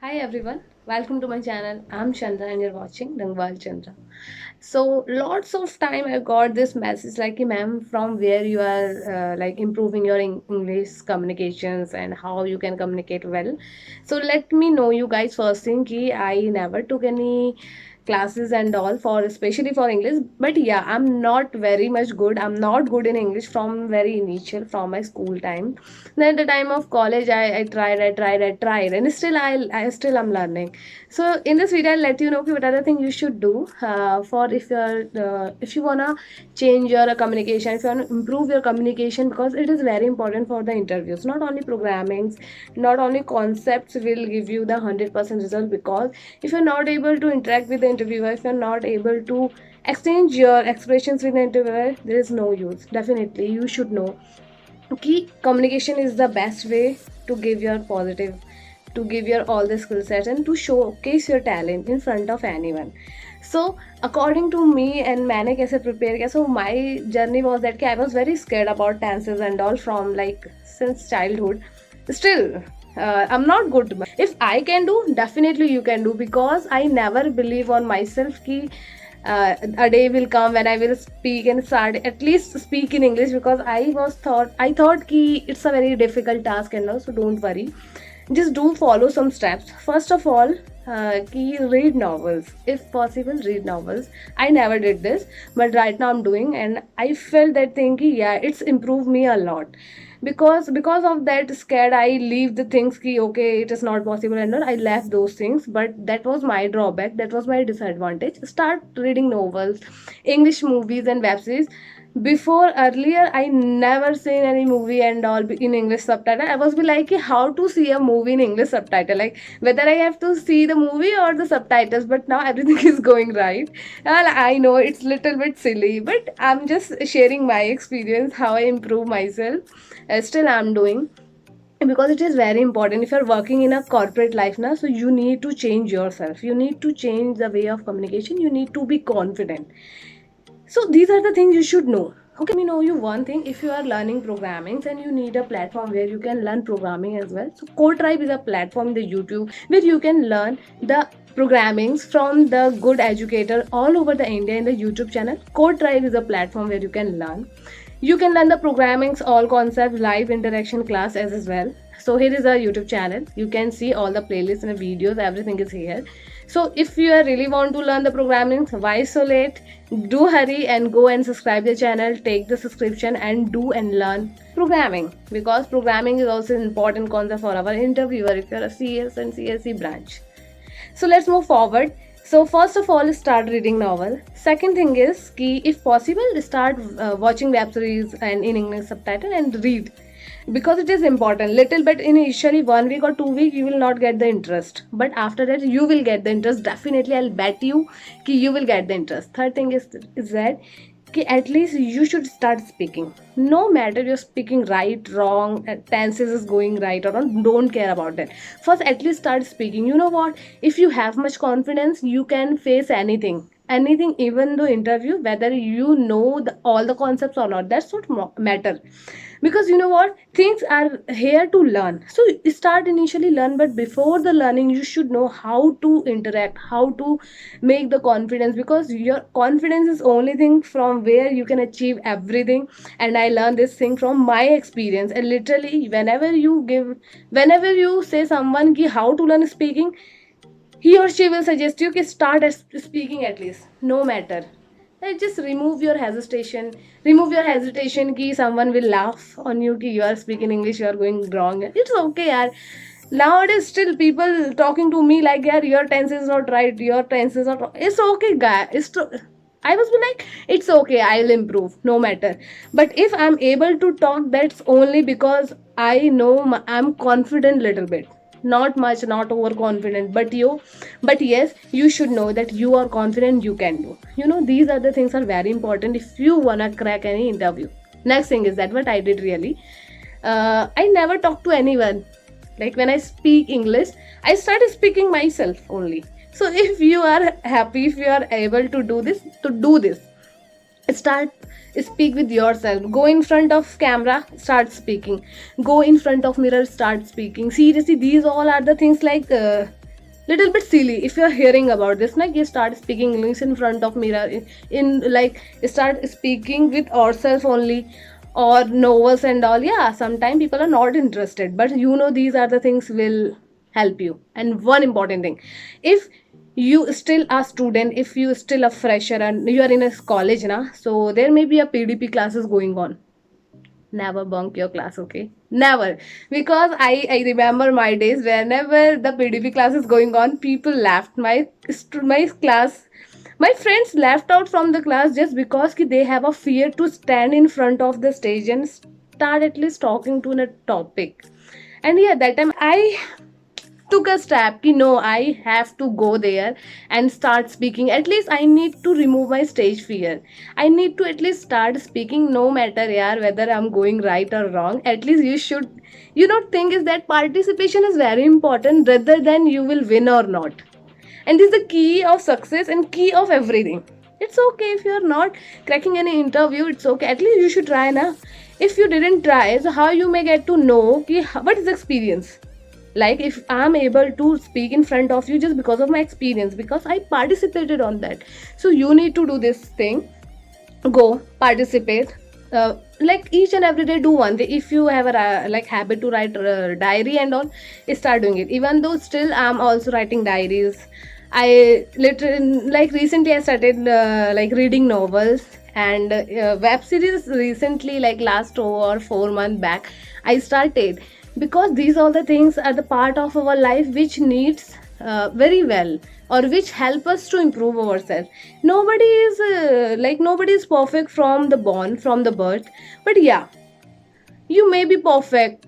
Hi everyone, welcome to my channel. I'm Chandra and you're watching Dangwal Chandra. So lots of time I got this message like, ma'am, from where you are improving your English communications and how you can communicate well. So let me know you guys first thing ki I never took any classes and all for especially for English, but yeah, I'm not very much good. I'm not good in English from very initial from my school time. Then at the time of college, I tried, and I still am learning. So in this video, I'll let you know what are the things you should do for if you wanna change your communication, if you wanna improve your communication, because it is very important for the interviews. Not only programmings, not only concepts will give you the 100% result. Because if you're not able to interact with the interviewer, if you're not able to exchange your expressions with the interviewer, there is no use. Definitely, you should know key communication is the best way to give your positive, to give your all the skill set and to showcase your talent in front of anyone. So according to me and मैंने कैसे prepare किया, so my journey was that I was very scared about tenses and all from like since childhood. Still I'm not good. If I can do, definitely you can do, because I never believe on myself ki a day will come when I will speak and start at least speak in English, because I thought ki it's a very difficult task and all. So don't worry, just do follow some steps. First of all, ki read novels, if possible. Read novels. I never did this, but right now I'm doing, and I felt that thing ki yeah, it's improved me a lot. Because of that scared, I leave the things ki okay, it is not possible and all. I left those things, but that was my drawback, that was my disadvantage. Start reading novels, English movies and web series. Before earlier, I never seen any movie and all in English subtitle. I was be like how to see a movie in English subtitle, like whether I have to see the movie or the subtitles. But now everything is going right. Well, I know it's little bit silly, but I'm just sharing my experience, how I improve myself. Still I'm doing, because it is very important. If you're working in a corporate life now, so you need to change yourself, you need to change the way of communication, you need to be confident. So these are the things you should know. Okay, let me know you one thing. If you are learning programming and you need a platform where you can learn programming as well, so Code Tribe is a platform, the YouTube, where you can learn the programmings from the good educator all over the India in the YouTube channel. Code Tribe is a platform where you can learn. You can learn the programmings, all concepts, live interaction class as well. So here is our YouTube channel. You can see all the playlists and the videos, everything is here. So if you really want to learn the programming, why so late? Do hurry and go and subscribe the channel, take the subscription and do and learn programming, because programming is also an important concept for our interviewer if you're a CS and CSE branch. So let's move forward. So first of all, start reading novel. Second thing is ki if possible, start watching web series and in English subtitle and read, because it is important. Little bit initially 1 week or 2 week you will not get the interest, but after that you will get the interest. Definitely, I'll bet you ki you will get the interest. Third thing is that कि at least you should start speaking. No matter you're speaking right, wrong, tenses is going right or wrong, don't care about that. First, at least start speaking. You know what, if you have much confidence, you can face anything, even the interview, whether you know all the concepts or not. That's what matter. Because you know what, things are here to learn. So start initially learn, but before the learning you should know how to interact, how to make the confidence, because your confidence is only thing from where you can achieve everything. And I learned this thing from my experience. And literally, whenever you say someone ki how to learn speaking, he or she will suggest you to start as speaking at least, no matter. Just remove your hesitation ki someone will laugh on you ki you are speaking English, you are going wrong. It's okay, yaar. Nowadays still people talking to me like, yaar, your tense is not right, your tense is not wrong. It's okay, guy. I was like, it's okay, I'll improve, no matter. But if I'm able to talk, that's only because I know I'm confident little bit. Not much, not overconfident, but yes, you should know that you are confident, you can do. These are the things are very important if you wanna crack any interview. Next thing is that what I did really. I never talk to anyone. Like when I speak English, I started speaking myself only. So if you are happy, if you are able to do this, start speak with yourself. Go in front of camera, start speaking. Go in front of mirror, start speaking. Seriously, these all are the things like little bit silly if you're hearing about this, like you start speaking English in front of mirror, in like start speaking with ourselves only, or novels and all. Yeah, sometimes people are not interested, but these are the things will help you. And one important thing, if you still a student, if you still a fresher and you are in a college now, so there may be a PDP classes going on. Never bunk your class, okay? Never. Because I remember my days, whenever the PDP class is going on, people left my class. My friends left out from the class just because they have a fear to stand in front of the stage and start at least talking to a topic. And yeah, that time I took a step कि no, I have to go there and start speaking. At least I need to remove my stage fear. I need to at least start speaking, no matter yaar whether I'm going right or wrong. At least you should, think is that participation is very important rather than you will win or not. And this is the key of success and key of everything. It's okay if you're not cracking any interview, it's okay, at least you should try na. If you didn't try, so how you may get to know what is the experience. Like if I'm able to speak in front of you just because of my experience, because I participated on that. So you need to do this thing. Go participate. Like each and every day do one thing. If you have a like habit to write diary and all, start doing it. Even though still I'm also writing diaries, I literally, like recently I started like reading novels and web series recently, like last 2 or 4 months back I started. Because these all the things are the part of our life which needs very well, or which help us to improve ourselves. Nobody is nobody is perfect from the born, from the birth. But yeah, you may be perfect,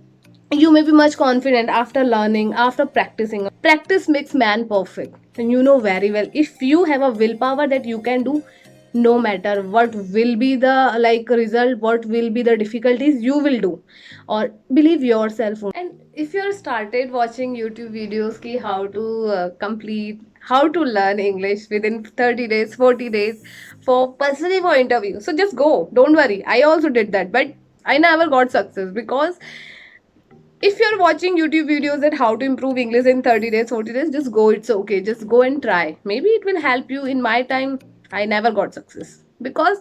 you may be much confident after learning, after practicing. Practice makes man perfect, and you know very well, if you have a willpower that you can do, no matter what will be the result, what will be the difficulties, you will do. Or believe yourself. And if you're started watching YouTube videos ki how to complete, how to learn English within 30 days, 40 days, for personally for interview, so just go, don't worry. I also did that, but I never got success. Because if you're watching YouTube videos that how to improve English in 30 days, 40 days, just go, it's okay, just go and try, maybe it will help you. In my time I never got success, because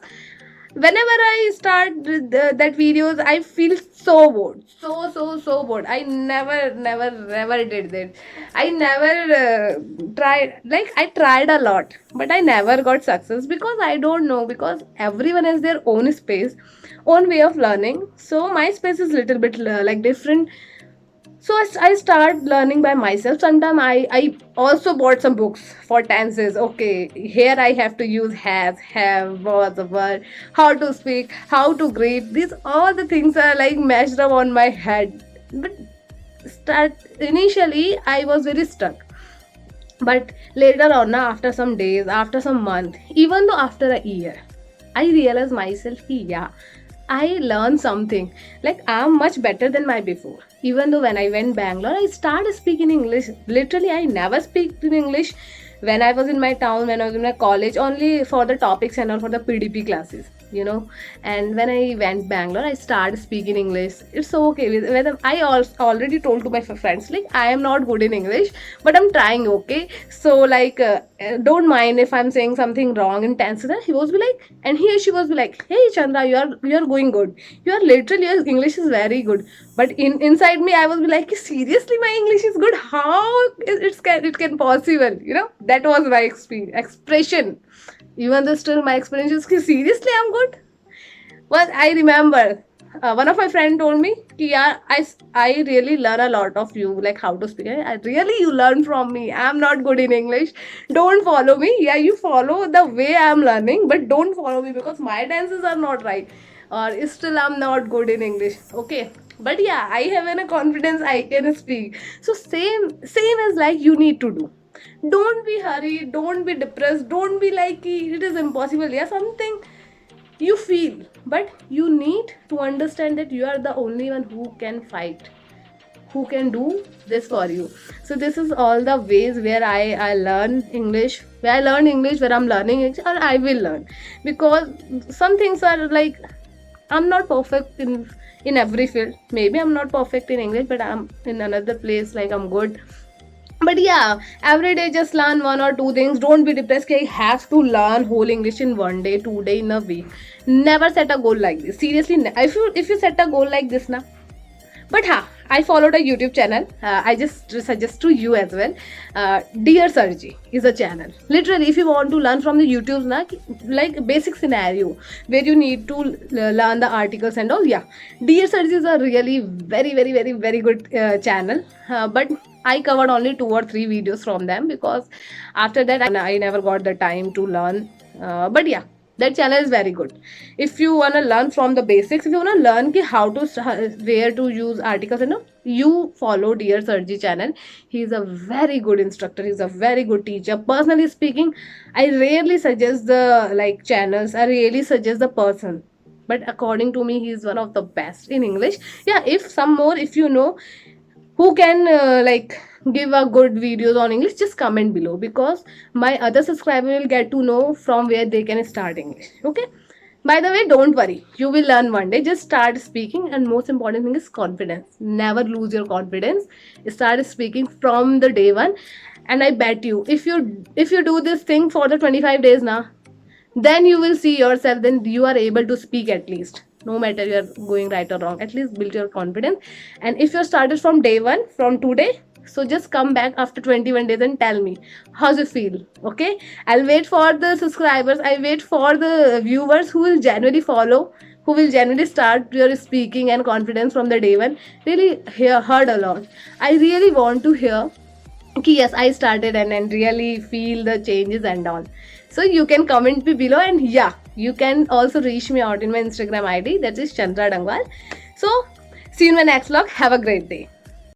whenever I start that videos, I feel so bored, so bored. I never did that. I never tried, like I tried a lot, but I never got success, because I don't know, because everyone has their own space, own way of learning. So my space is little bit different. So I start learning by myself. Sometimes I also bought some books for tenses. Okay, here I have to use have, was, were, how to speak, how to greet. These all the things are like mashed up on my head. But start initially I was very stuck. But later on, now after some days, after some month, even though after a year, I realized myself, yeah, I learned something. Like I'm much better than my before. Even though when I went Bangalore, I started speaking English. Literally, I never speak in English when I was in my town, when I was in my college, only for the topics and all for the PDP classes. And when I went Bangalore, I started speaking English. It's so okay. Whether I already told to my friends, like I am not good in English, but I'm trying. Okay, so don't mind if I'm saying something wrong in tenses. He was be like, and he she was be like, hey Chandra, you are going good. You are literally, your English is very good. But inside me, I was be like, seriously, my English is good. How it can possible? That was my expression. Even though still my experience is seriously I'm good. Well, I remember one of my friend told me कि यार I really learn a lot of you, like how to speak. I really, you learn from me. I'm not good in English. Don't follow me. Yeah, you follow the way I'm learning, but don't follow me because my dances are not right, or still I'm not good in English. Okay, but yeah, I have a confidence I can speak. So same as like you need to do. Don't be hurried, don't be depressed, don't be like it is impossible. Yeah, something you feel, but you need to understand that you are the only one who can fight, who can do this for you. So this is all the ways where I learn English, where I learn English, where I'm learning English, or I will learn. Because some things are like, I'm not perfect in every field. Maybe I'm not perfect in English, but I'm in another place like I'm good. But yeah, every day just learn one or two things. Don't be depressed. I have to learn whole English in one day, 2 day, in a week. Never set a goal like this. Seriously, if you set a goal like this, na. But ha, I followed a YouTube channel. I just suggest to you as well. Dear Surgery is a channel. Literally, if you want to learn from the YouTube, na, like basic scenario where you need to learn the articles and all. Yeah, Dear Surgery is a really very very very very good channel. But I covered only 2 or 3 videos from them because after that I never got the time to learn. But yeah, that channel is very good. If you want to learn from the basics, if you want to learn ki how to where to use articles, you follow Dear Surgery channel. He is a very good instructor. He's a very good teacher. Personally speaking, I rarely suggest the like channels. I really suggest the person. But according to me, he is one of the best in English. Yeah, if some more, if you know who can like give a good videos on English, just comment below because my other subscriber will get to know from where they can start English. Okay, by the way, don't worry, you will learn one day. Just start speaking, and most important thing is confidence. Never lose your confidence. Start speaking from the day one, and I bet you, if you do this thing for the 25 days now, then you will see yourself, then you are able to speak at least, no matter you are going right or wrong. At least build your confidence. And if you started from day one, from today, so just come back after 21 days and tell me how's it feel. Okay, I'll wait for the subscribers, I wait for the viewers who will genuinely follow, who will genuinely start your speaking and confidence from the day one. Really heard a lot. I really want to hear okay, yes, I started and really feel the changes and all. So you can comment me below, and yeah, you can also reach me out in my Instagram ID, that is Chandra Dangwal. So see you in my next vlog. Have a great day.